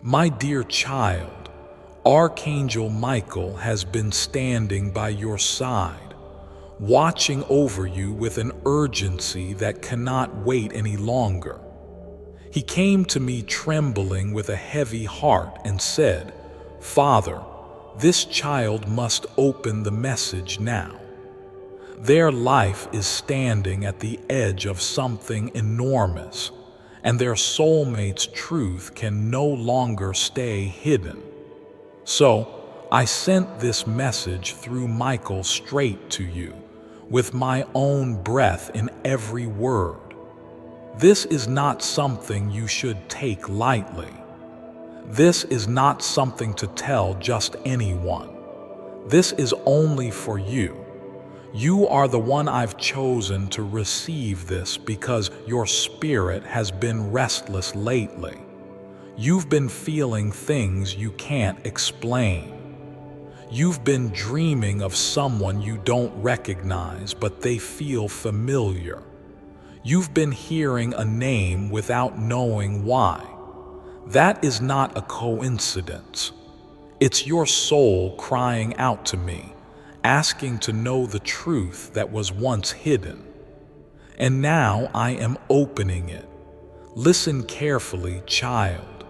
My dear child, Archangel Michael has been standing by your side, watching over you with an urgency that cannot wait any longer. He came to me trembling with a heavy heart and said, "Father, this child must open the message now. Their life is standing at the edge of something enormous, and their soulmate's truth can no longer stay hidden. So, I sent this message through Michael straight to you, with my own breath in every word. This is not something you should take lightly. This is not something to tell just anyone. This is only for you. You are the one I've chosen to receive this because your spirit has been restless lately. You've been feeling things you can't explain. You've been dreaming of someone you don't recognize, but they feel familiar. You've been hearing a name without knowing why. That is not a coincidence. It's your soul crying out to me, asking to know the truth that was once hidden. And now I am opening it. Listen carefully, child.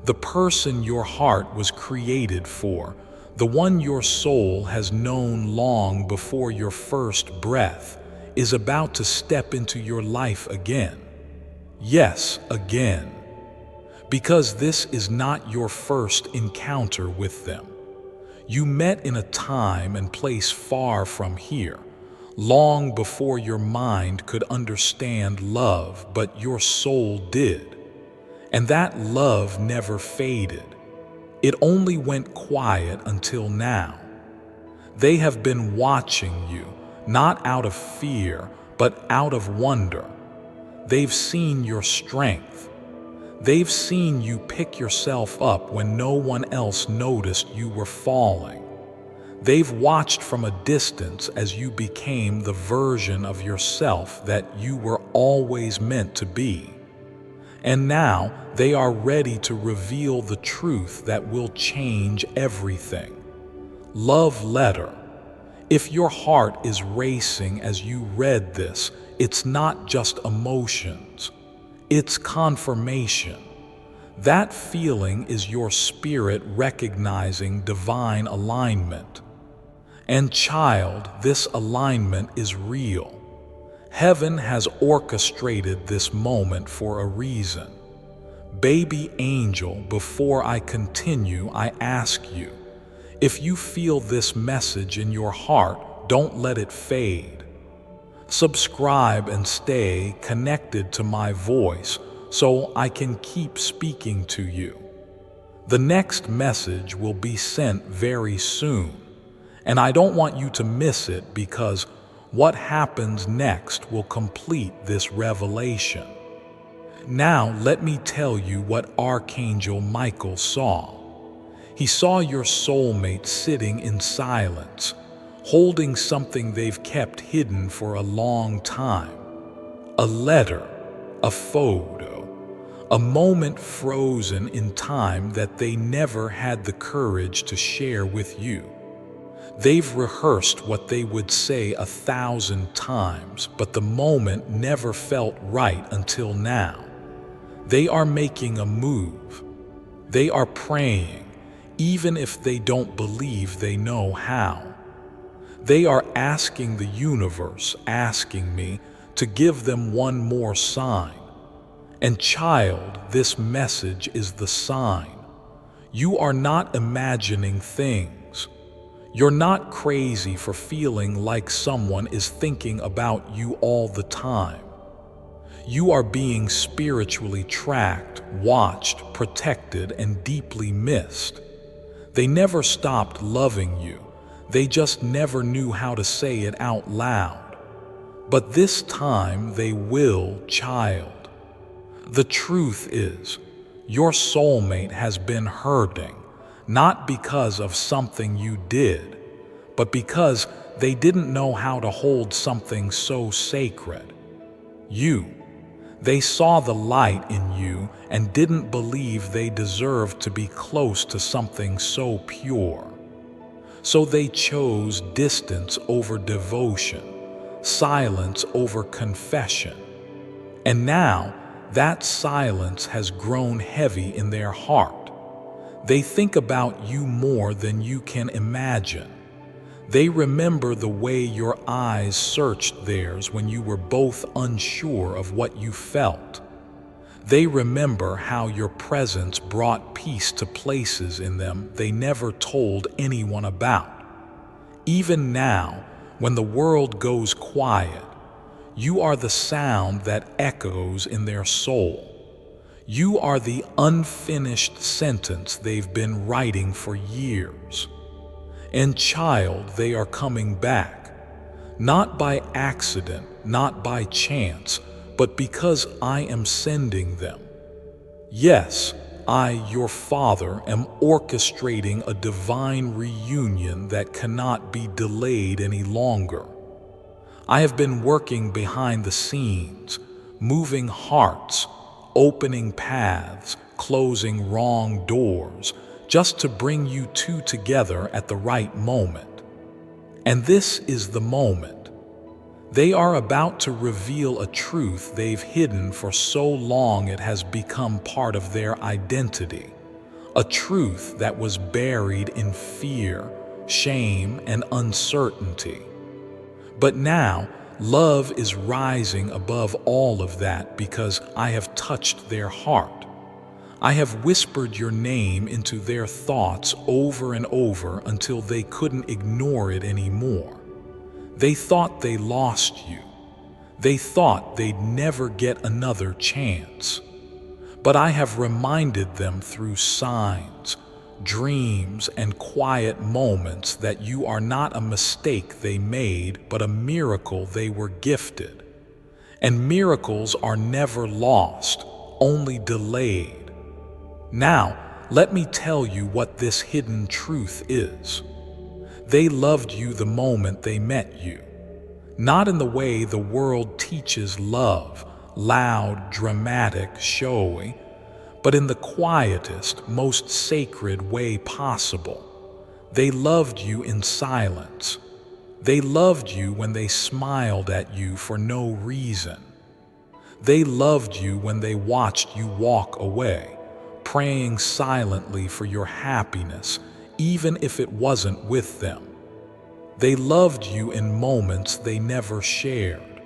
The person your heart was created for, the one your soul has known long before your first breath, is about to step into your life again. Yes, again. Because this is not your first encounter with them. You met in a time and place far from here, long before your mind could understand love, but your soul did. And that love never faded. It only went quiet until now. They have been watching you, not out of fear, but out of wonder. They've seen your strength. They've seen you pick yourself up when no one else noticed you were falling. They've watched from a distance as you became the version of yourself that you were always meant to be. And now they are ready to reveal the truth that will change everything. Love letter. If your heart is racing as you read this, it's not just emotions. It's confirmation. That feeling is your spirit recognizing divine alignment. And child, this alignment is real. Heaven has orchestrated this moment for a reason. Baby angel, before I continue, I ask you, if you feel this message in your heart, don't let it fade. Subscribe and stay connected to my voice so I can keep speaking to you. The next message will be sent very soon, and I don't want you to miss it because what happens next will complete this revelation. Now let me tell you what Archangel Michael saw. He saw your soulmate sitting in silence, holding something they've kept hidden for a long time. A letter, a photo, a moment frozen in time that they never had the courage to share with you. They've rehearsed what they would say 1,000 times, but the moment never felt right until now. They are making a move. They are praying, even if they don't believe they know how. They are asking the universe, asking me to give them one more sign. And child, this message is the sign. You are not imagining things. You're not crazy for feeling like someone is thinking about you all the time. You are being spiritually tracked, watched, protected, and deeply missed. They never stopped loving you. They just never knew how to say it out loud. But this time they will, child. The truth is, your soulmate has been hurting, not because of something you did, but because they didn't know how to hold something so sacred. You. They saw the light in you and didn't believe they deserved to be close to something so pure. So they chose distance over devotion, silence over confession. And now that silence has grown heavy in their heart. They think about you more than you can imagine. They remember the way your eyes searched theirs when you were both unsure of what you felt. They remember how your presence brought peace to places in them they never told anyone about. Even now, when the world goes quiet, you are the sound that echoes in their soul. You are the unfinished sentence they've been writing for years. And child, they are coming back, not by accident, not by chance, but because I am sending them. Yes, I, your Father, am orchestrating a divine reunion that cannot be delayed any longer. I have been working behind the scenes, moving hearts, opening paths, closing wrong doors, just to bring you two together at the right moment. And this is the moment. They are about to reveal a truth they've hidden for so long it has become part of their identity. A truth that was buried in fear, shame, and uncertainty. But now, love is rising above all of that because I have touched their heart. I have whispered your name into their thoughts over and over until they couldn't ignore it anymore. They thought they lost you. They thought they'd never get another chance. But I have reminded them through signs, dreams, and quiet moments that you are not a mistake they made, but a miracle they were gifted. And miracles are never lost, only delayed. Now, let me tell you what this hidden truth is. They loved you the moment they met you. Not in the way the world teaches love, loud, dramatic, showy, but in the quietest, most sacred way possible. They loved you in silence. They loved you when they smiled at you for no reason. They loved you when they watched you walk away, praying silently for your happiness, even if it wasn't with them. They loved you in moments they never shared.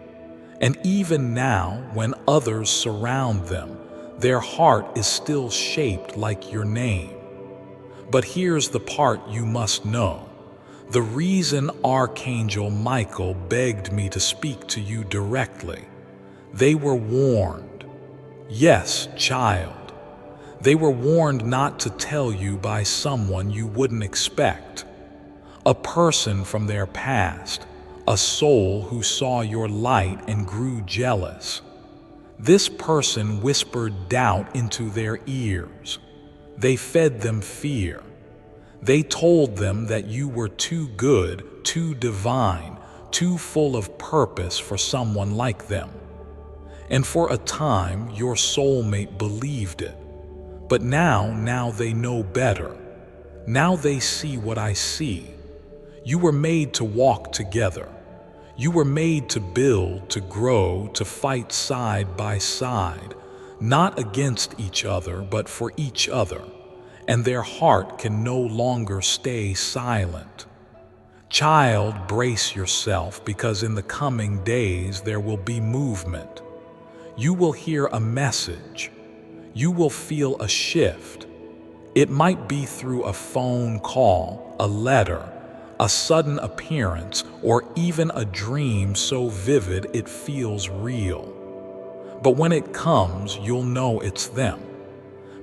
And even now, when others surround them, their heart is still shaped like your name. But here's the part you must know. The reason Archangel Michael begged me to speak to you directly. They were warned. Yes, child. They were warned not to tell you by someone you wouldn't expect. A person from their past, a soul who saw your light and grew jealous. This person whispered doubt into their ears. They fed them fear. They told them that you were too good, too divine, too full of purpose for someone like them. And for a time, your soulmate believed it. But now they know better. Now they see what I see. You were made to walk together. You were made to build, to grow, to fight side by side, not against each other, but for each other. And their heart can no longer stay silent. Child, brace yourself, because in the coming days there will be movement. You will hear a message. You will feel a shift. It might be through a phone call, a letter, a sudden appearance, or even a dream so vivid it feels real. But when it comes, you'll know it's them.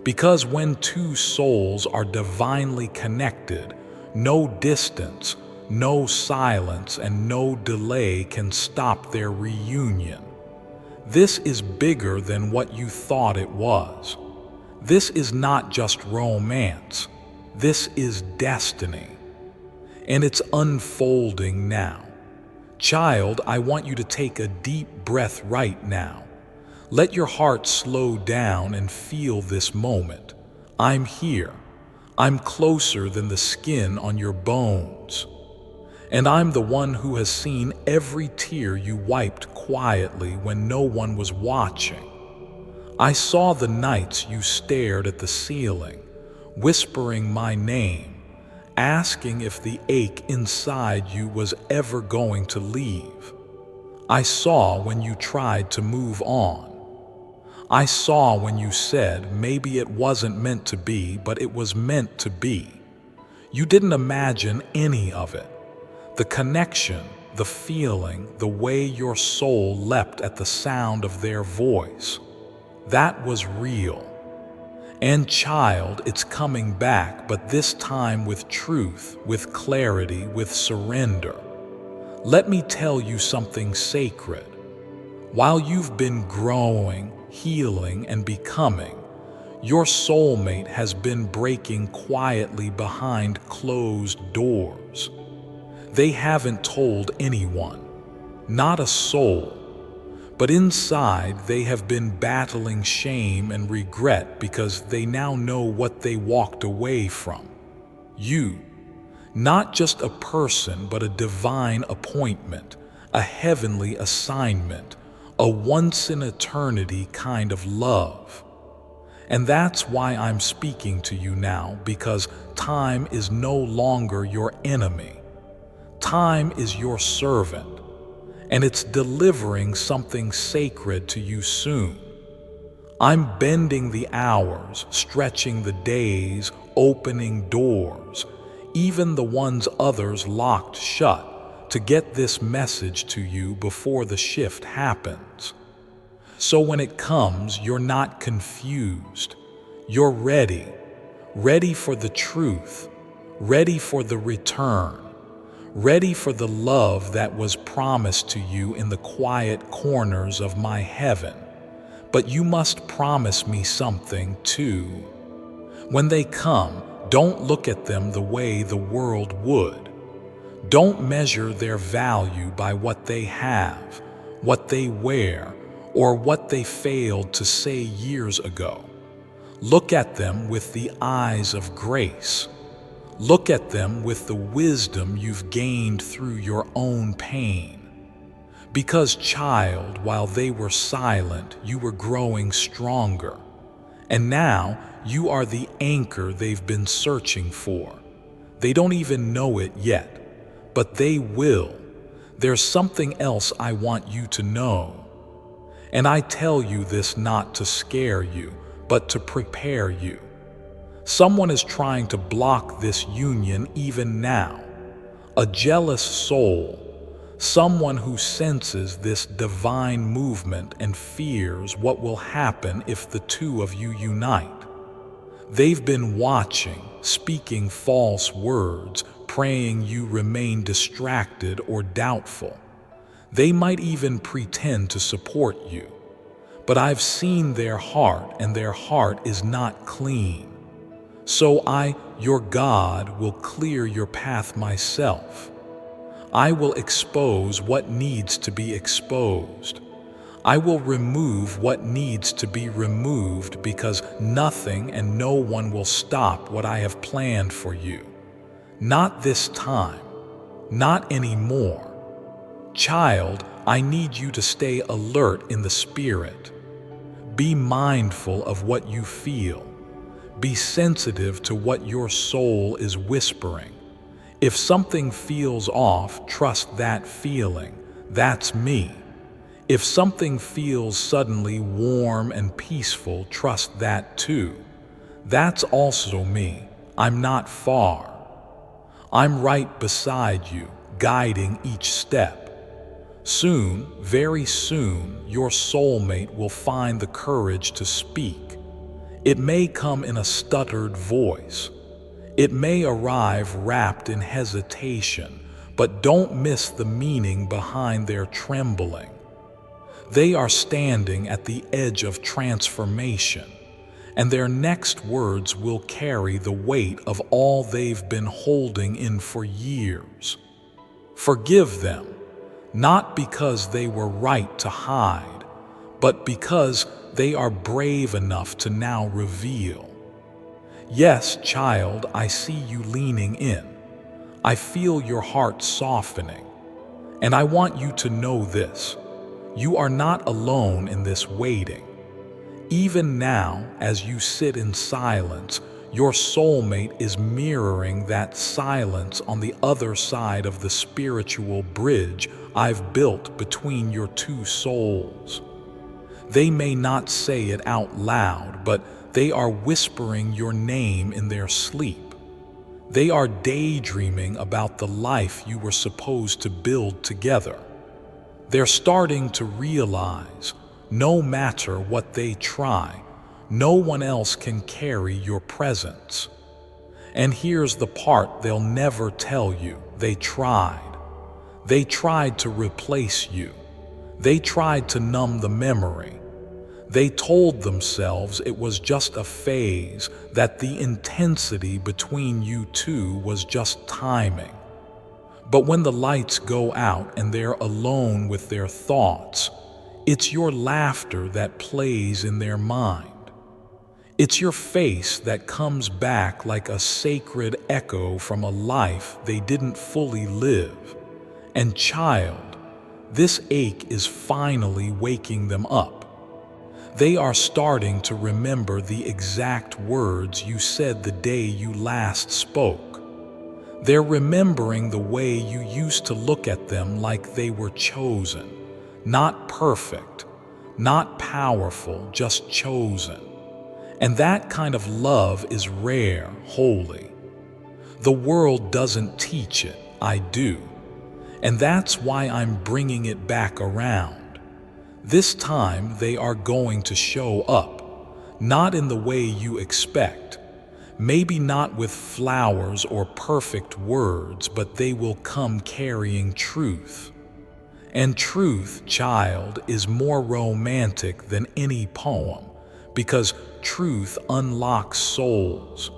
Because when two souls are divinely connected, no distance, no silence, and no delay can stop their reunion. This is bigger than what you thought it was. This is not just romance. This is destiny. And it's unfolding now. Child, I want you to take a deep breath right now. Let your heart slow down and feel this moment. I'm here. I'm closer than the skin on your bones. And I'm the one who has seen every tear you wiped quietly when no one was watching. I saw the nights you stared at the ceiling, whispering my name, asking if the ache inside you was ever going to leave. I saw when you tried to move on. I saw when you said maybe it wasn't meant to be, but it was meant to be. You didn't imagine any of it. The connection, the feeling, the way your soul leapt at the sound of their voice. That was real. And child, it's coming back, but this time with truth, with clarity, with surrender. Let me tell you something sacred. While you've been growing, healing, and becoming, your soulmate has been breaking quietly behind closed doors. They haven't told anyone, not a soul, but inside they have been battling shame and regret because they now know what they walked away from. You, not just a person, but a divine appointment, a heavenly assignment, a once-in-eternity kind of love. And that's why I'm speaking to you now, because time is no longer your enemy. Time is your servant, and it's delivering something sacred to you soon. I'm bending the hours, stretching the days, opening doors, even the ones others locked shut, to get this message to you before the shift happens. So when it comes, you're not confused. You're ready. Ready for the truth. Ready for the return. Ready for the love that was promised to you in the quiet corners of my heaven. But you must promise me something too. When they come, don't look at them the way the world would. Don't measure their value by what they have, what they wear, or what they failed to say years ago. Look at them with the eyes of grace. Look at them with the wisdom you've gained through your own pain. Because, child, while they were silent, you were growing stronger. And now you are the anchor they've been searching for. They don't even know it yet. But they will. There's something else I want you to know. And I tell you this not to scare you, but to prepare you. Someone is trying to block this union even now. A jealous soul, someone who senses this divine movement and fears what will happen if the two of you unite. They've been watching, speaking false words, praying you remain distracted or doubtful. They might even pretend to support you. But I've seen their heart, and their heart is not clean. So I, your God, will clear your path myself. I will expose what needs to be exposed. I will remove what needs to be removed, because nothing and no one will stop what I have planned for you. Not this time. Not anymore. Child, I need you to stay alert in the spirit. Be mindful of what you feel. Be sensitive to what your soul is whispering. If something feels off, trust that feeling. That's me. If something feels suddenly warm and peaceful, trust that too. That's also me. I'm not far. I'm right beside you, guiding each step. Soon, very soon, your soulmate will find the courage to speak. It may come in a stuttered voice. It may arrive wrapped in hesitation, but don't miss the meaning behind their trembling. They are standing at the edge of transformation, and their next words will carry the weight of all they've been holding in for years. Forgive them, not because they were right to hide, but because they are brave enough to now reveal. Yes, child, I see you leaning in. I feel your heart softening. And I want you to know this. You are not alone in this waiting. Even now, as you sit in silence, your soulmate is mirroring that silence on the other side of the spiritual bridge I've built between your two souls. They may not say it out loud, but they are whispering your name in their sleep. They are daydreaming about the life you were supposed to build together. They're starting to realize, no matter what they try, no one else can carry your presence. And here's the part they'll never tell you. They tried. They tried to replace you. They tried to numb the memory. They told themselves it was just a phase, that the intensity between you two was just timing. But when the lights go out and they're alone with their thoughts, it's your laughter that plays in their mind. It's your face that comes back like a sacred echo from a life they didn't fully live. And child, this ache is finally waking them up. They are starting to remember the exact words you said the day you last spoke. They're remembering the way you used to look at them like they were chosen, not perfect, not powerful, just chosen. And that kind of love is rare, holy. The world doesn't teach it, I do. And that's why I'm bringing it back around. This time they are going to show up, not in the way you expect. Maybe not with flowers or perfect words, but they will come carrying truth. And truth, child, is more romantic than any poem, because truth unlocks souls.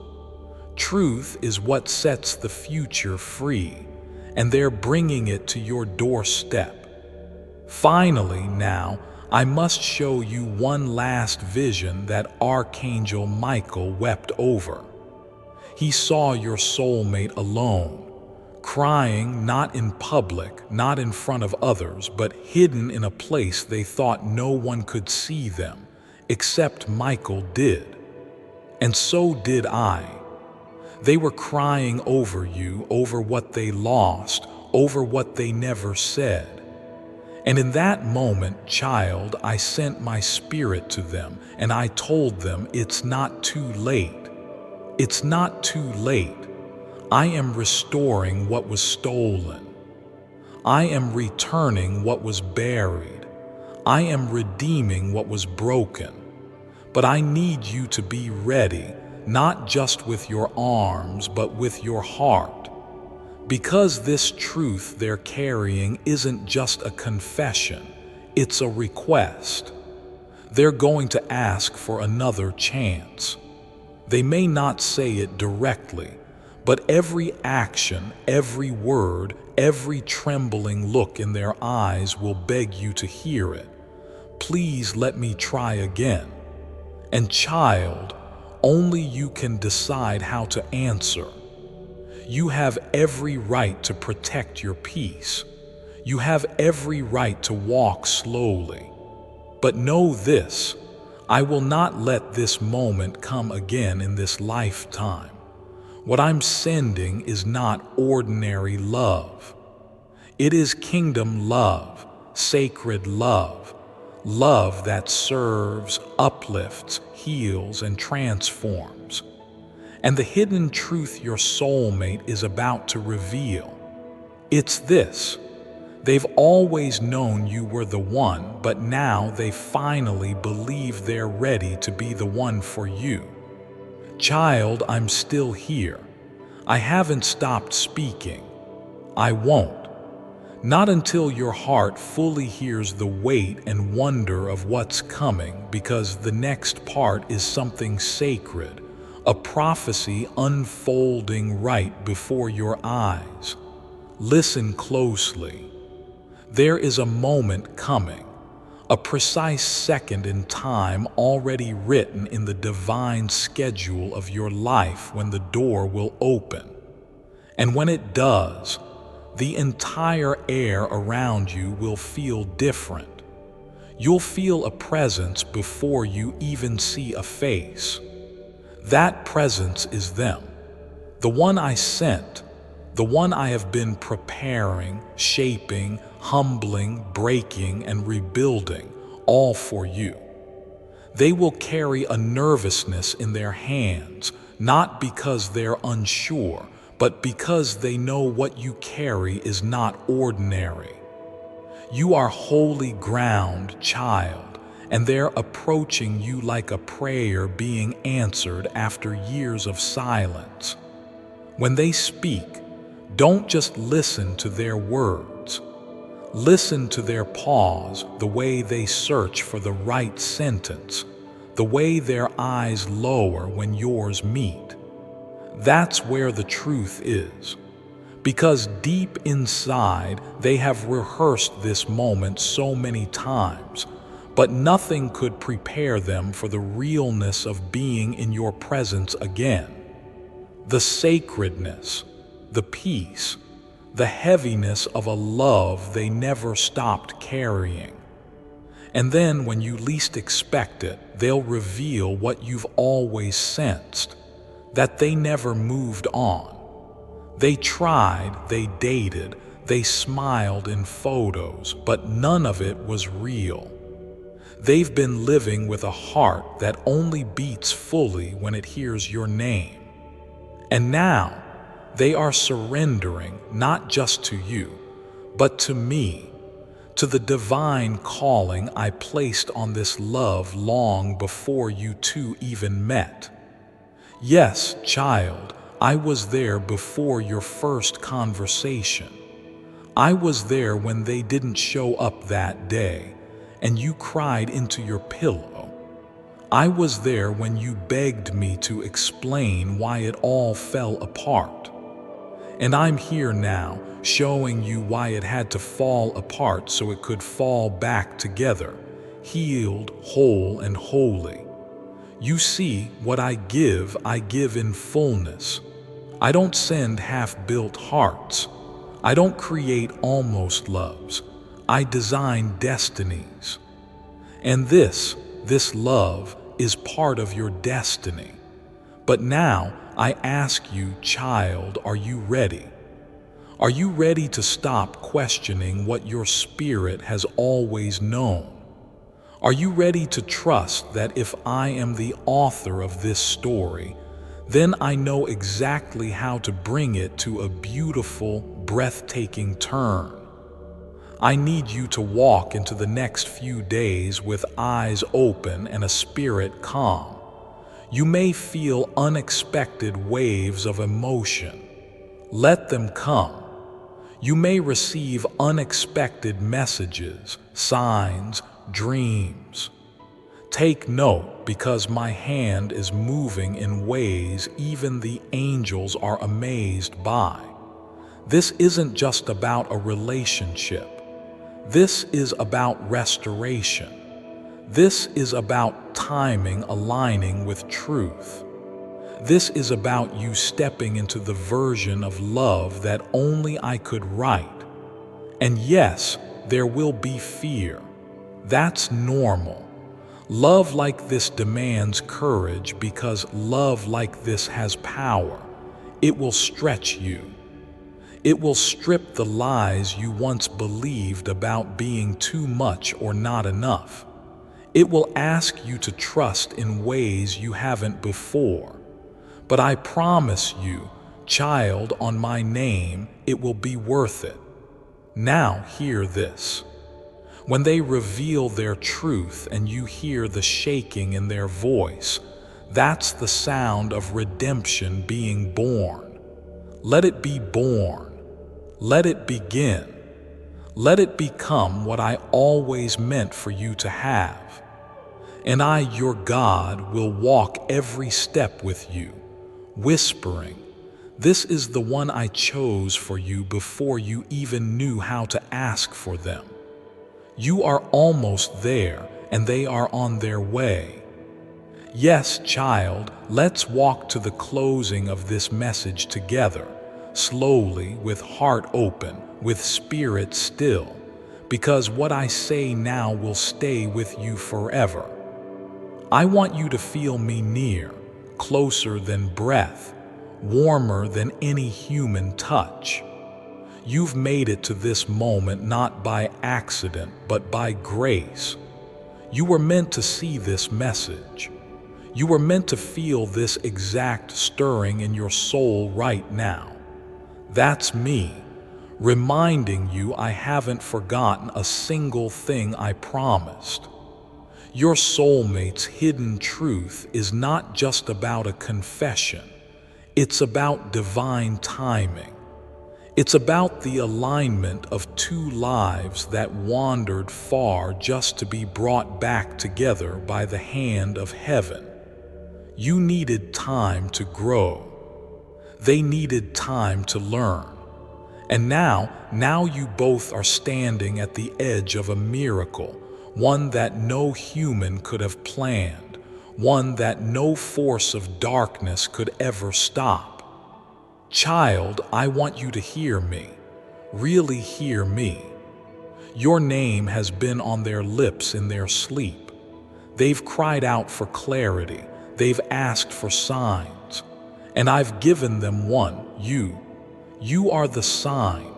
Truth is what sets the future free, and they're bringing it to your doorstep. Finally, now, I must show you one last vision that Archangel Michael wept over. He saw your soulmate alone, crying not in public, not in front of others, but hidden in a place they thought no one could see them, except Michael did. And so did I. They were crying over you, over what they lost, over what they never said. And in that moment, child, I sent my spirit to them, and I told them it's not too late. It's not too late. I am restoring what was stolen. I am returning what was buried. I am redeeming what was broken. But I need you to be ready, not just with your arms, but with your heart. Because this truth they're carrying isn't just a confession, it's a request. They're going to ask for another chance. They may not say it directly, but every action, every word, every trembling look in their eyes will beg you to hear it. Please let me try again. And child, only you can decide how to answer. You have every right to protect your peace. You have every right to walk slowly. But know this, I will not let this moment come again in this lifetime. What I'm sending is not ordinary love. It is kingdom love, sacred love, love that serves, uplifts, heals, and transforms. And the hidden truth your soulmate is about to reveal. It's this. They've always known you were the one, but now they finally believe they're ready to be the one for you. Child, I'm still here. I haven't stopped speaking. I won't. Not until your heart fully hears the weight and wonder of what's coming, because the next part is something sacred. A prophecy unfolding right before your eyes. Listen closely. There is a moment coming, a precise second in time already written in the divine schedule of your life when the door will open. And when it does, the entire air around you will feel different. You'll feel a presence before you even see a face. That presence is them, the one I sent, the one I have been preparing, shaping, humbling, breaking, and rebuilding, all for you. They will carry a nervousness in their hands, not because they're unsure, but because they know what you carry is not ordinary. You are holy ground, child, and they're approaching you like a prayer being answered after years of silence. When they speak, don't just listen to their words. Listen to their pause, the way they search for the right sentence, the way their eyes lower when yours meet. That's where the truth is. Because deep inside, they have rehearsed this moment so many times, but nothing could prepare them for the realness of being in your presence again. The sacredness, the peace, the heaviness of a love they never stopped carrying. And then when you least expect it, they'll reveal what you've always sensed, that they never moved on. They tried, they dated, they smiled in photos, but none of it was real. They've been living with a heart that only beats fully when it hears your name. And now, they are surrendering not just to you, but to me, to the divine calling I placed on this love long before you two even met. Yes, child, I was there before your first conversation. I was there when they didn't show up that day, and you cried into your pillow. I was there when you begged me to explain why it all fell apart. And I'm here now, showing you why it had to fall apart so it could fall back together, healed, whole, and holy. You see, what I give in fullness. I don't send half-built hearts. I don't create almost loves. I design destinies. And this love is part of your destiny. But now, I ask you, child, are you ready? Are you ready to stop questioning what your spirit has always known? Are you ready to trust that if I am the author of this story, then I know exactly how to bring it to a beautiful, breathtaking turn? I need you to walk into the next few days with eyes open and a spirit calm. You may feel unexpected waves of emotion. Let them come. You may receive unexpected messages, signs, dreams. Take note, because my hand is moving in ways even the angels are amazed by. This isn't just about a relationship. This is about restoration. This is about timing aligning with truth. This is about you stepping into the version of love that only I could write. And yes, there will be fear. That's normal. Love like this demands courage because love like this has power. It will stretch you. It will strip the lies you once believed about being too much or not enough. It will ask you to trust in ways you haven't before. But I promise you, child, on my name, it will be worth it. Now hear this. When they reveal their truth and you hear the shaking in their voice, that's the sound of redemption being born. Let it be born. Let it begin. Let it become what I always meant for you to have. And I, your God, will walk every step with you, whispering, "This is the one I chose for you before you even knew how to ask for them." You are almost there, and they are on their way. Yes, child, let's walk to the closing of this message together, slowly, with heart open, with spirit still, because what I say now will stay with you forever. I want you to feel me near, closer than breath, warmer than any human touch. You've made it to this moment not by accident, but by grace. You were meant to see this message. You were meant to feel this exact stirring in your soul right now. That's me, reminding you I haven't forgotten a single thing I promised. Your soulmate's hidden truth is not just about a confession. It's about divine timing. It's about the alignment of two lives that wandered far just to be brought back together by the hand of heaven. You needed time to grow. They needed time to learn. And now you both are standing at the edge of a miracle, one that no human could have planned, one that no force of darkness could ever stop. Child, I want you to hear me, really hear me. Your name has been on their lips in their sleep. They've cried out for clarity. They've asked for signs. And I've given them one, you. You are the sign.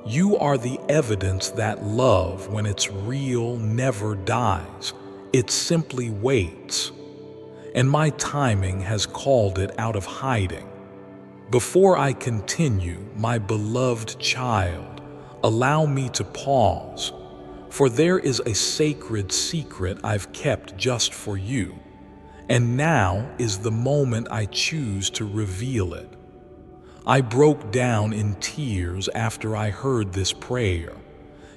You are the evidence that love, when it's real, never dies. It simply waits. And my timing has called it out of hiding. Before I continue, my beloved child, allow me to pause, for there is a sacred secret I've kept just for you, and now is the moment I choose to reveal it. I broke down in tears after I heard this prayer.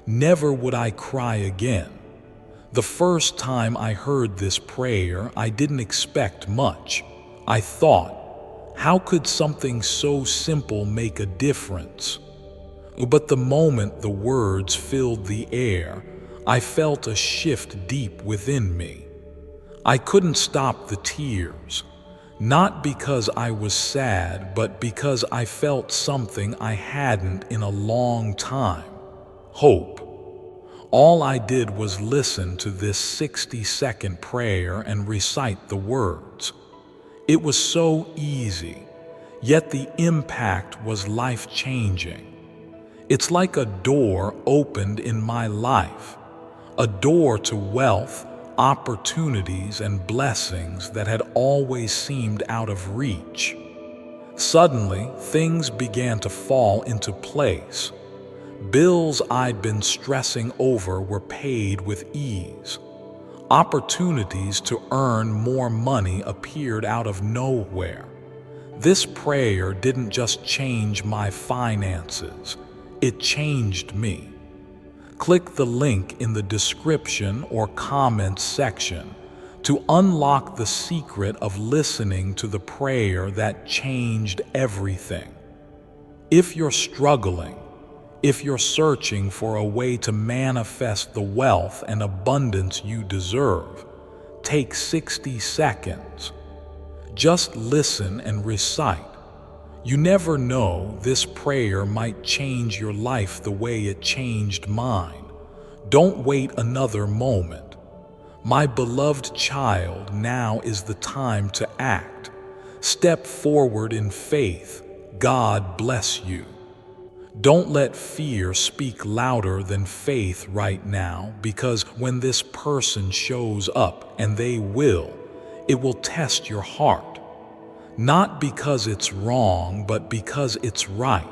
Never would I cry again. The first time I heard this prayer, I didn't expect much. I thought, how could something so simple make a difference? But the moment the words filled the air, I felt a shift deep within me. I couldn't stop the tears, not because I was sad, but because I felt something I hadn't in a long time: hope. All I did was listen to this 60-second prayer and recite the words. It was so easy, yet the impact was life-changing. It's like a door opened in my life, a door to wealth, opportunities, and blessings that had always seemed out of reach. Suddenly, things began to fall into place. Bills I'd been stressing over were paid with ease. Opportunities to earn more money appeared out of nowhere. This prayer didn't just change my finances, it changed me. Click the link in the description or comments section to unlock the secret of listening to the prayer that changed everything. If you're struggling, if you're searching for a way to manifest the wealth and abundance you deserve, take 60 seconds. Just listen and recite. You never know, this prayer might change your life the way it changed mine. Don't wait another moment. My beloved child, now is the time to act. Step forward in faith. God bless you. Don't let fear speak louder than faith right now, because when this person shows up, and they will, it will test your heart. Not because it's wrong, but because it's right.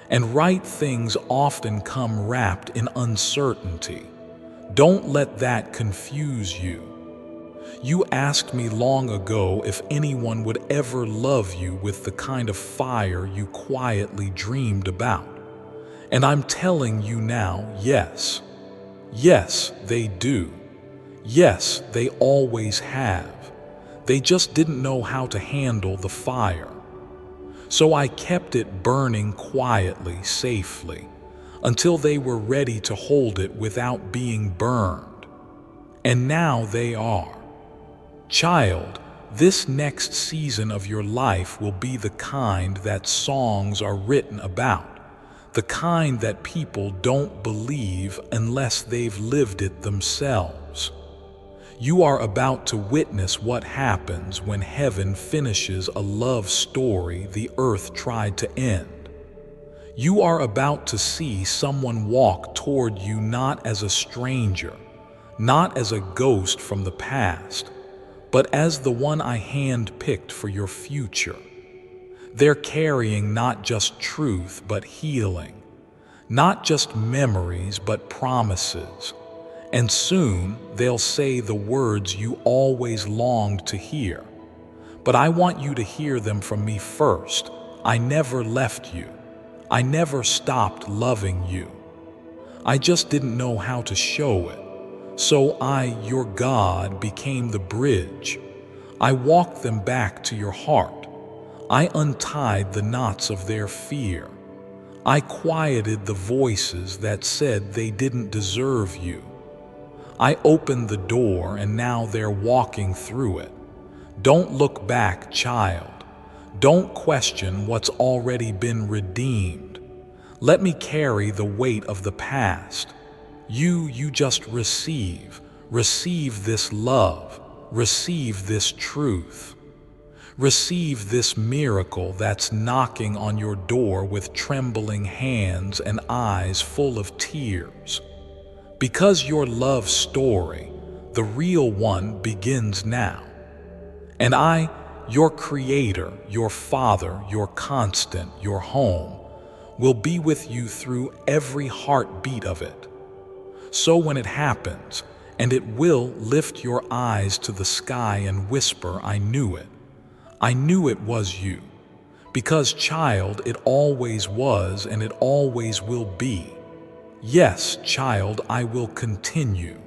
And right things often come wrapped in uncertainty. Don't let that confuse you. You asked me long ago if anyone would ever love you with the kind of fire you quietly dreamed about. And I'm telling you now, yes. Yes, they do. Yes, they always have. They just didn't know how to handle the fire. So I kept it burning quietly, safely. until they were ready to hold it without being burned. And now they are. Child, this next season of your life will be the kind that songs are written about, the kind that people don't believe unless they've lived it themselves. You are about to witness what happens when heaven finishes a love story the earth tried to end. You are about to see someone walk toward you not as a stranger, not as a ghost from the past, but as the one I hand-picked for your future. They're carrying not just truth but healing, not just memories but promises. And soon they'll say the words you always longed to hear. But I want you to hear them from me first. I never left you. I never stopped loving you. I just didn't know how to show it. So I, your God, became the bridge. I walked them back to your heart. I untied the knots of their fear. I quieted the voices that said they didn't deserve you. I opened the door and now they're walking through it. Don't look back, child. Don't question what's already been redeemed. Let me carry the weight of the past. You just receive. Receive this love. Receive this truth. Receive this miracle that's knocking on your door with trembling hands and eyes full of tears. Because your love story, the real one, begins now. And I, your creator, your father, your constant, your home, will be with you through every heartbeat of it. So when it happens, and it will, lift your eyes to the sky and whisper, I knew it. I knew it was you. Because, child, it always was and it always will be. Yes, child, I will continue.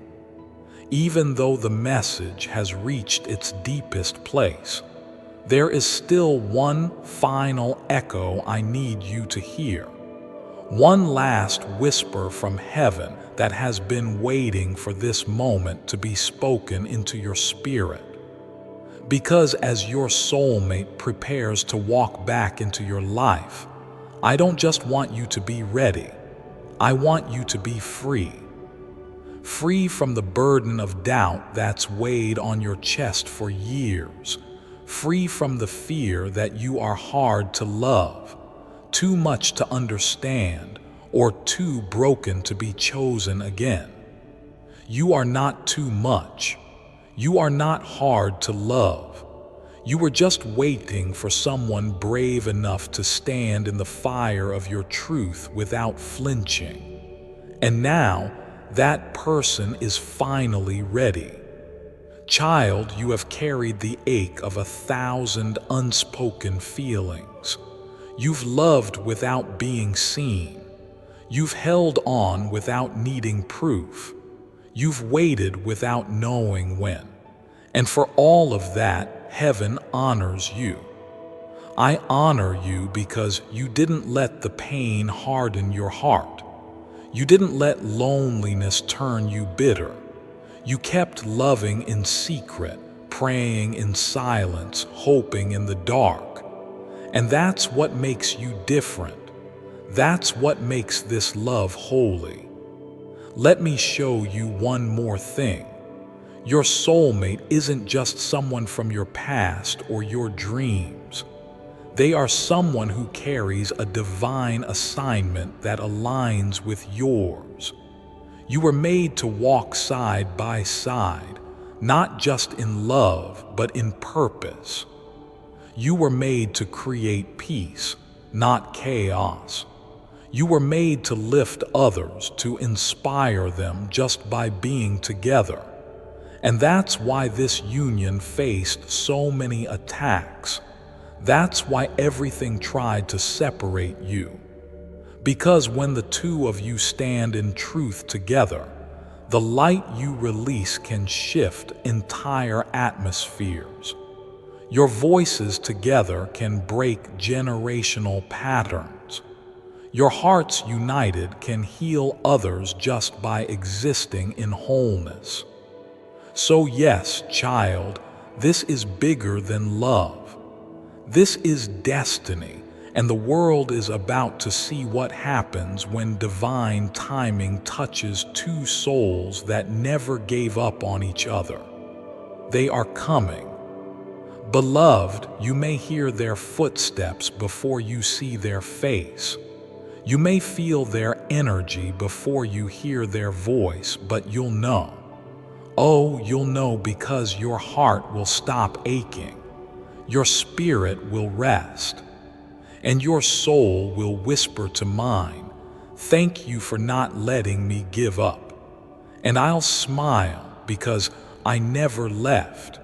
Even though the message has reached its deepest place, there is still one final echo I need you to hear. One last whisper from heaven that has been waiting for this moment to be spoken into your spirit. Because as your soulmate prepares to walk back into your life, I don't just want you to be ready. I want you to be free. Free from the burden of doubt that's weighed on your chest for years. Free from the fear that you are hard to love, too much to understand, or too broken to be chosen again. You are not too much. You are not hard to love. You were just waiting for someone brave enough to stand in the fire of your truth without flinching. And now, that person is finally ready. Child, you have carried the ache of 1,000 unspoken feelings. You've loved without being seen. You've held on without needing proof. You've waited without knowing when. And for all of that, heaven honors you. I honor you because you didn't let the pain harden your heart. You didn't let loneliness turn you bitter. You kept loving in secret, praying in silence, hoping in the dark. And that's what makes you different. That's what makes this love holy. Let me show you one more thing. Your soulmate isn't just someone from your past or your dreams. They are someone who carries a divine assignment that aligns with yours. You were made to walk side by side, not just in love, but in purpose. You were made to create peace, not chaos. You were made to lift others, to inspire them just by being together. And that's why this union faced so many attacks. That's why everything tried to separate you. Because when the two of you stand in truth together, the light you release can shift entire atmospheres. Your voices together can break generational patterns. Your hearts united can heal others just by existing in wholeness. So yes, child, this is bigger than love. This is destiny, and the world is about to see what happens when divine timing touches two souls that never gave up on each other. They are coming. Beloved, you may hear their footsteps before you see their face. You may feel their energy before you hear their voice, but you'll know. Oh, you'll know because your heart will stop aching. Your spirit will rest. And your soul will whisper to mine, "Thank you for not letting me give up." And I'll smile because I never left.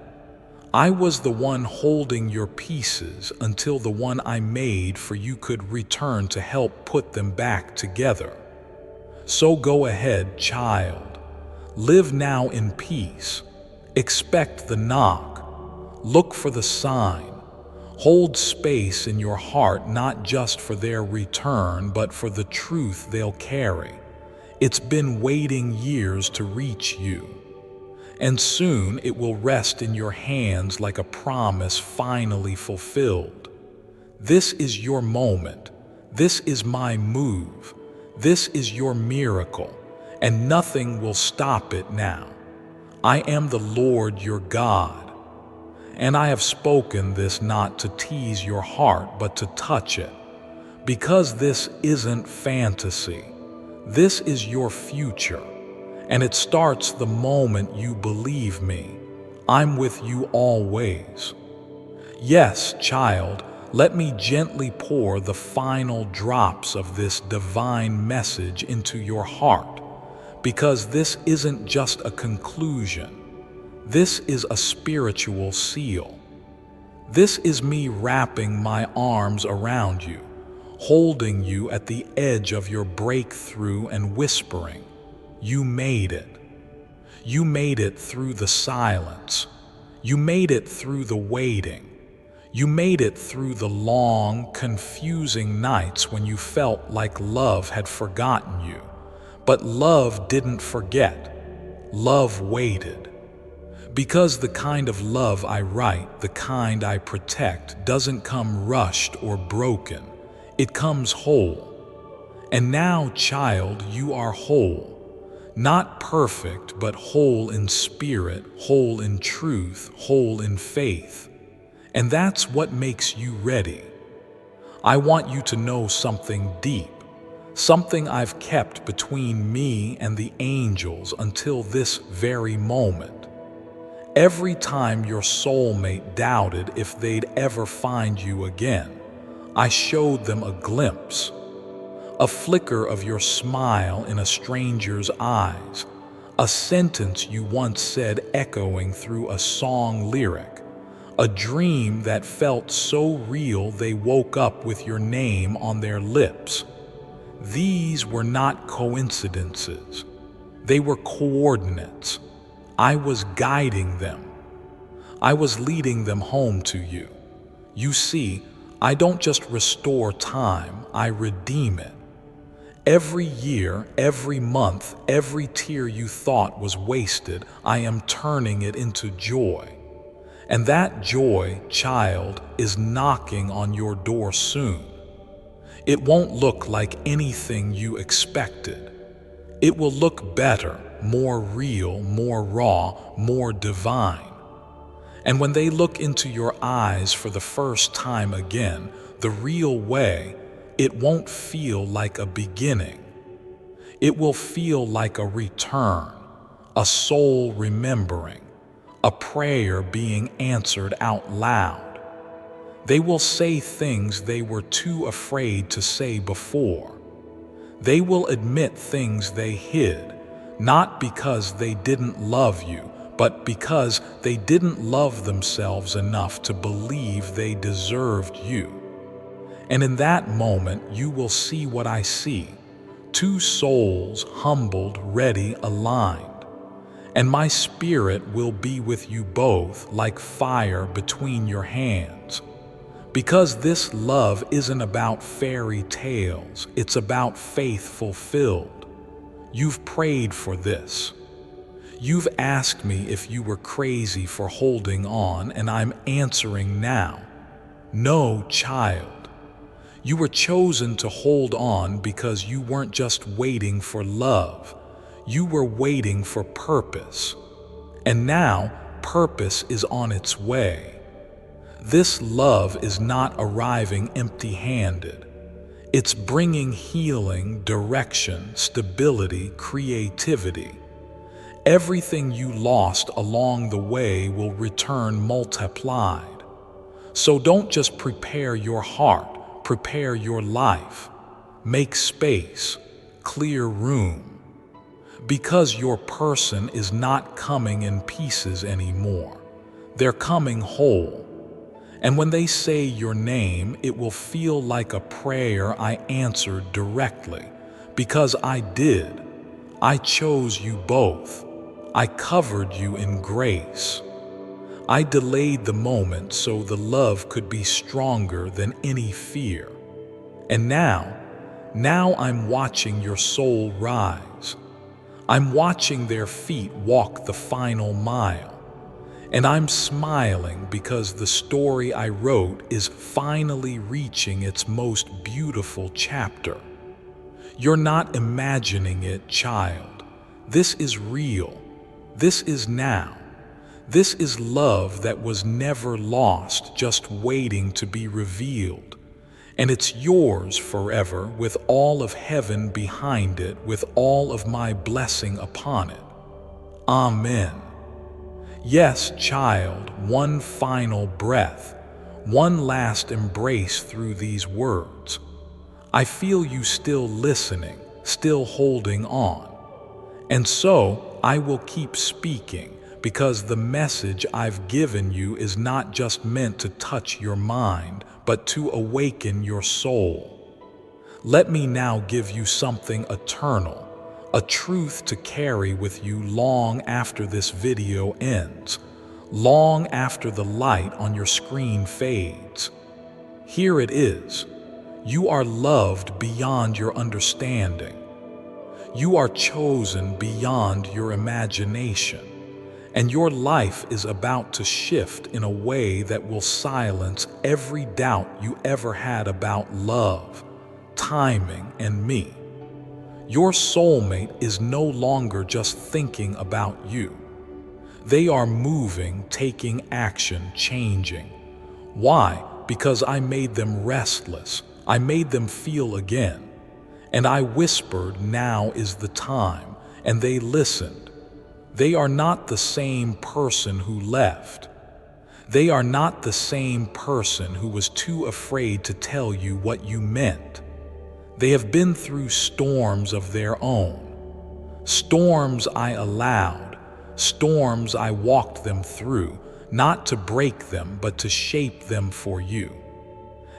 I was the one holding your pieces until the one I made for you could return to help put them back together. So go ahead, child. Live now in peace. Expect the knock. Look for the sign. Hold space in your heart not just for their return, but for the truth they'll carry. It's been waiting years to reach you. And soon it will rest in your hands like a promise finally fulfilled. This is your moment. This is my move. This is your miracle, and nothing will stop it now. I am the Lord your God, and I have spoken this not to tease your heart but to touch it, because this isn't fantasy. This is your future. And it starts the moment you believe me. I'm with you always. Yes, child, let me gently pour the final drops of this divine message into your heart, because this isn't just a conclusion. This is a spiritual seal. This is me wrapping my arms around you, holding you at the edge of your breakthrough and whispering, "You made it. You made it through the silence. You made it through the waiting. You made it through the long, confusing nights when you felt like love had forgotten you. But love didn't forget. Love waited. Because the kind of love I write, the kind I protect, doesn't come rushed or broken. It comes whole. And now, child, you are whole. Not perfect, but whole in spirit, whole in truth, whole in faith. And that's what makes you ready. I want you to know something deep, something I've kept between me and the angels until this very moment. Every time your soulmate doubted if they'd ever find you again, I showed them a glimpse. A flicker of your smile in a stranger's eyes, a sentence you once said echoing through a song lyric, a dream that felt so real they woke up with your name on their lips. These were not coincidences. They were coordinates. I was guiding them. I was leading them home to you. You see, I don't just restore time, I redeem it. Every year, every month, every tear you thought was wasted, I am turning it into joy. And that joy, child, is knocking on your door soon. It won't look like anything you expected. It will look better, more real, more raw, more divine. And when they look into your eyes for the first time again, the real way, it won't feel like a beginning. It will feel like a return, a soul remembering, a prayer being answered out loud. They will say things they were too afraid to say before. They will admit things they hid, not because they didn't love you, but because they didn't love themselves enough to believe they deserved you. And in that moment, you will see what I see. Two souls humbled, ready, aligned. And my spirit will be with you both like fire between your hands. Because this love isn't about fairy tales, it's about faith fulfilled. You've prayed for this. You've asked me if you were crazy for holding on, and I'm answering now. No, child. You were chosen to hold on because you weren't just waiting for love. You were waiting for purpose. And now, purpose is on its way. This love is not arriving empty-handed. It's bringing healing, direction, stability, creativity. Everything you lost along the way will return multiplied. So don't just prepare your heart, prepare your life. Make space, clear room. Because your person is not coming in pieces anymore. They're coming whole. And when they say your name, it will feel like a prayer I answered directly. Because I did. I chose you both. I covered you in grace. I delayed the moment so the love could be stronger than any fear. And now I'm watching your soul rise. I'm watching their feet walk the final mile. And I'm smiling because the story I wrote is finally reaching its most beautiful chapter. You're not imagining it, child. This is real. This is now. This is love that was never lost, just waiting to be revealed. And it's yours forever, with all of heaven behind it, with all of my blessing upon it. Amen. Yes, child, one final breath, one last embrace through these words. I feel you still listening, still holding on. And so I will keep speaking, because the message I've given you is not just meant to touch your mind, but to awaken your soul. Let me now give you something eternal, a truth to carry with you long after this video ends, long after the light on your screen fades. Here it is. You are loved beyond your understanding. You are chosen beyond your imagination, and your life is about to shift in a way that will silence every doubt you ever had about love, timing, and me. Your soulmate is no longer just thinking about you. They are moving, taking action, changing. Why? Because I made them restless. I made them feel again. And I whispered, now is the time, and they listened. They are not the same person who left. They are not the same person who was too afraid to tell you what you meant. They have been through storms of their own. Storms I allowed, storms I walked them through, not to break them, but to shape them for you.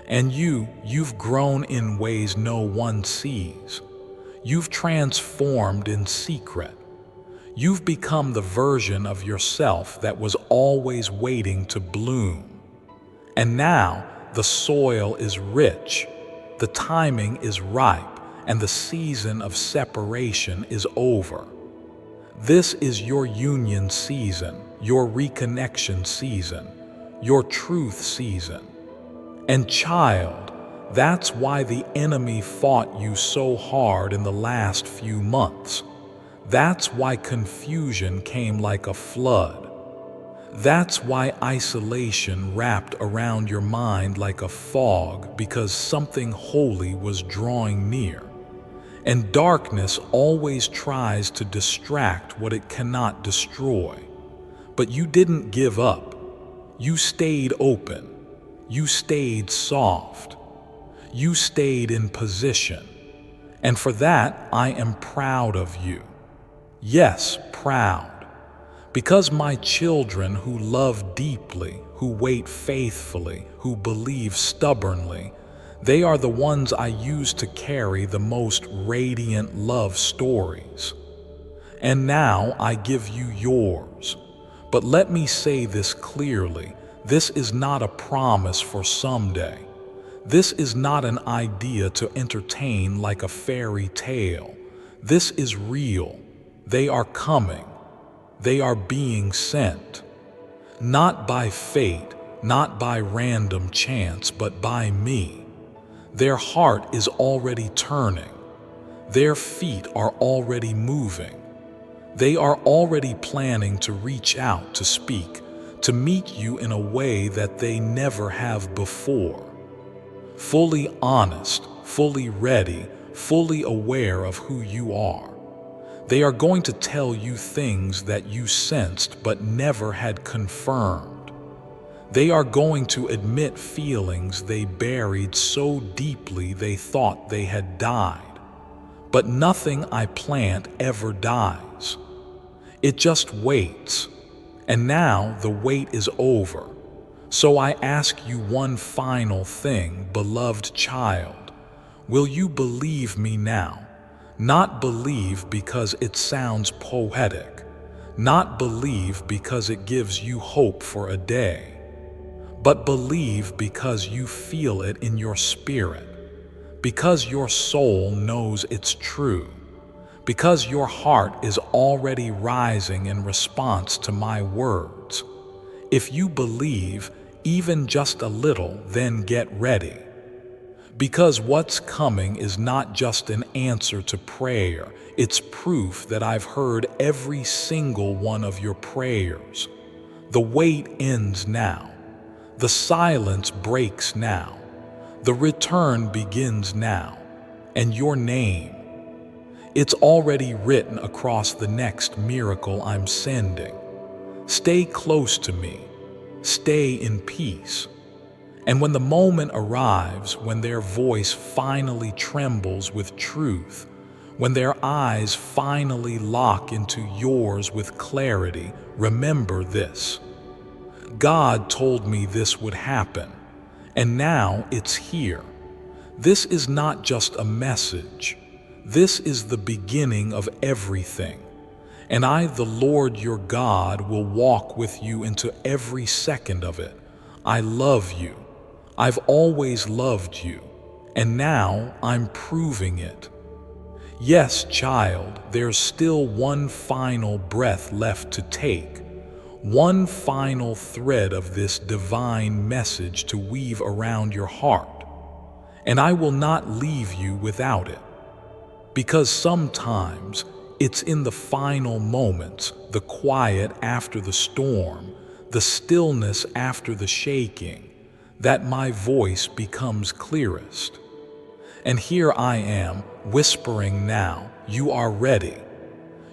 And you've grown in ways no one sees. You've transformed in secret. You've become the version of yourself that was always waiting to bloom. And now the soil is rich, the timing is ripe, and the season of separation is over. This is your union season, your reconnection season, your truth season. And child, that's why the enemy fought you so hard in the last few months. That's why confusion came like a flood. That's why isolation wrapped around your mind like a fog, because something holy was drawing near. And darkness always tries to distract what it cannot destroy. But you didn't give up. You stayed open. You stayed soft. You stayed in position. And for that, I am proud of you. Yes, proud. Because my children who love deeply, who wait faithfully, who believe stubbornly, they are the ones I use to carry the most radiant love stories. And now I give you yours. But let me say this clearly. This is not a promise for someday. This is not an idea to entertain like a fairy tale. This is real. They are coming. They are being sent. Not by fate, not by random chance, but by me. Their heart is already turning. Their feet are already moving. They are already planning to reach out, to speak, to meet you in a way that they never have before. Fully honest, fully ready, fully aware of who you are. They are going to tell you things that you sensed but never had confirmed. They are going to admit feelings they buried so deeply they thought they had died. But nothing I plant ever dies. It just waits. And now the wait is over. So I ask you one final thing, beloved child. Will you believe me now? Not believe because it sounds poetic. Not believe because it gives you hope for a day. But believe because you feel it in your spirit. Because your soul knows it's true. Because your heart is already rising in response to my words. If you believe, even just a little, then get ready. Because what's coming is not just an answer to prayer, it's proof that I've heard every single one of your prayers. The wait ends now. The silence breaks now. The return begins now. And your name, it's already written across the next miracle I'm sending. Stay close to me. Stay in peace. And when the moment arrives, when their voice finally trembles with truth, when their eyes finally lock into yours with clarity, remember this. God told me this would happen, and now it's here. This is not just a message. This is the beginning of everything. And I, the Lord your God, will walk with you into every second of it. I love you. I've always loved you, and now I'm proving it. Yes, child, there's still one final breath left to take, one final thread of this divine message to weave around your heart, and I will not leave you without it. Because sometimes it's in the final moments, the quiet after the storm, the stillness after the shaking, that my voice becomes clearest. And here I am, whispering now, you are ready.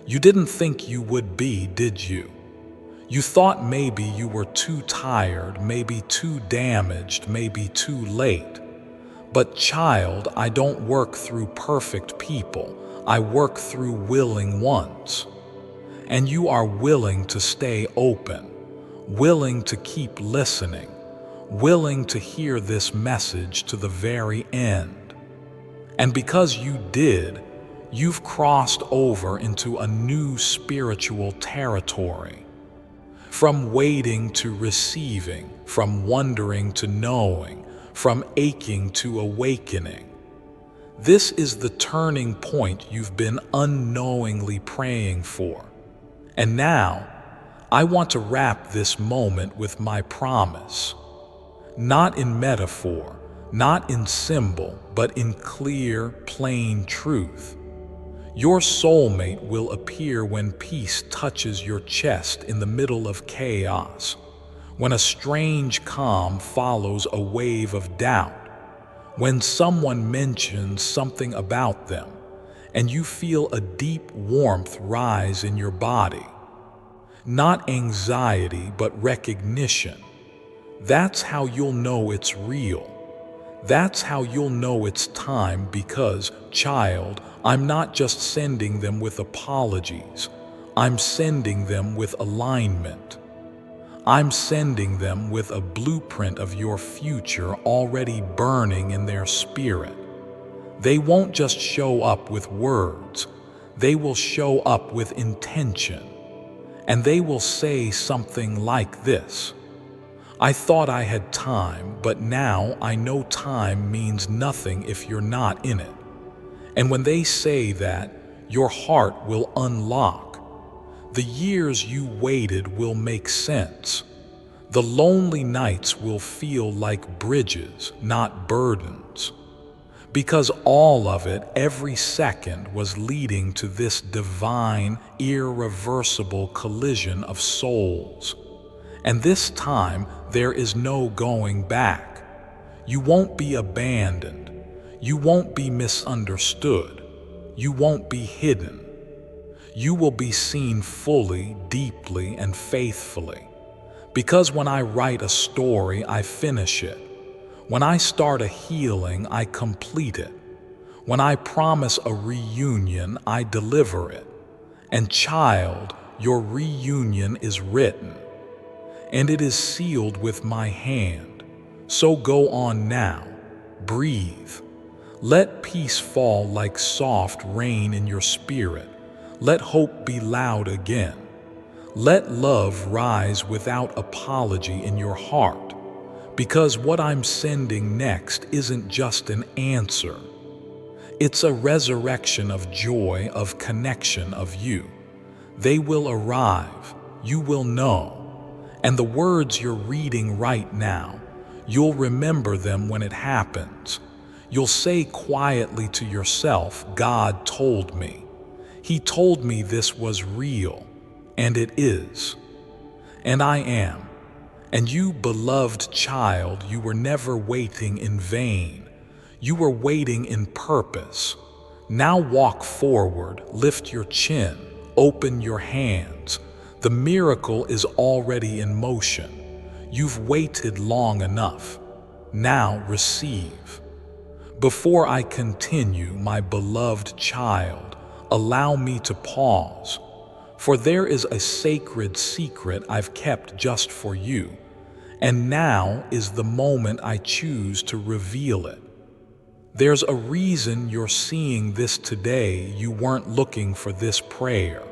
You didn't think you would be, did you? You thought maybe you were too tired, maybe too damaged, maybe too late. But child, I don't work through perfect people. I work through willing ones. And you are willing to stay open, willing to keep listening, willing to hear this message to the very end. And because you did, you've crossed over into a new spiritual territory. From waiting to receiving, from wondering to knowing, from aching to awakening. This is the turning point you've been unknowingly praying for. And now, I want to wrap this moment with my promise. Not in metaphor, not in symbol, but in clear, plain truth. Your soulmate will appear when peace touches your chest in the middle of chaos, when a strange calm follows a wave of doubt, when someone mentions something about them, and you feel a deep warmth rise in your body. Not anxiety, but recognition. That's how you'll know it's real. That's how you'll know it's time because, child, I'm not just sending them with apologies. I'm sending them with alignment. I'm sending them with a blueprint of your future already burning in their spirit. They won't just show up with words. They will show up with intention. And they will say something like this. I thought I had time, but now I know time means nothing if you're not in it. And when they say that, your heart will unlock. The years you waited will make sense. The lonely nights will feel like bridges, not burdens. Because all of it, every second, was leading to this divine, irreversible collision of souls. And this time, there is no going back. You won't be abandoned. You won't be misunderstood. You won't be hidden. You will be seen fully, deeply, and faithfully. Because when I write a story, I finish it. When I start a healing, I complete it. When I promise a reunion, I deliver it. And child, your reunion is written, and it is sealed with my hand. So go on now. Breathe. Let peace fall like soft rain in your spirit. Let hope be loud again. Let love rise without apology in your heart. Because what I'm sending next isn't just an answer. It's a resurrection of joy, of connection, of you. They will arrive. You will know. And the words you're reading right now, you'll remember them when it happens. You'll say quietly to yourself, God told me. He told me this was real, and it is. And I am. And you, beloved child, you were never waiting in vain. You were waiting in purpose. Now walk forward, lift your chin, open your hands. The miracle is already in motion. You've waited long enough. Now receive. Before I continue, my beloved child, allow me to pause, for there is a sacred secret I've kept just for you, and now is the moment I choose to reveal it. There's a reason you're seeing this today. You weren't looking for this prayer,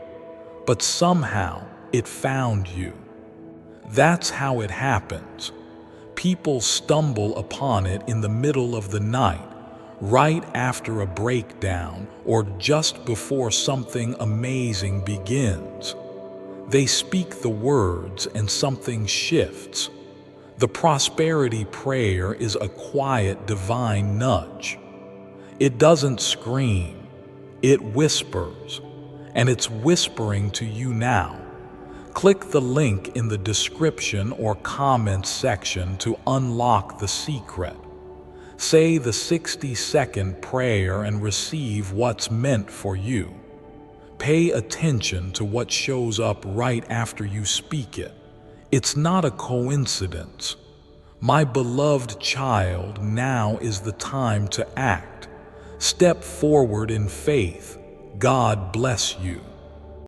but somehow it found you. That's how it happens. People stumble upon it in the middle of the night, right after a breakdown or just before something amazing begins. They speak the words and something shifts. The prosperity prayer is a quiet divine nudge. It doesn't scream, it whispers, and it's whispering to you now. Click the link in the description or comments section to unlock the secret. Say the 60-second prayer and receive what's meant for you. Pay attention to what shows up right after you speak it. It's not a coincidence. My beloved child, now is the time to act. Step forward in faith. God bless you.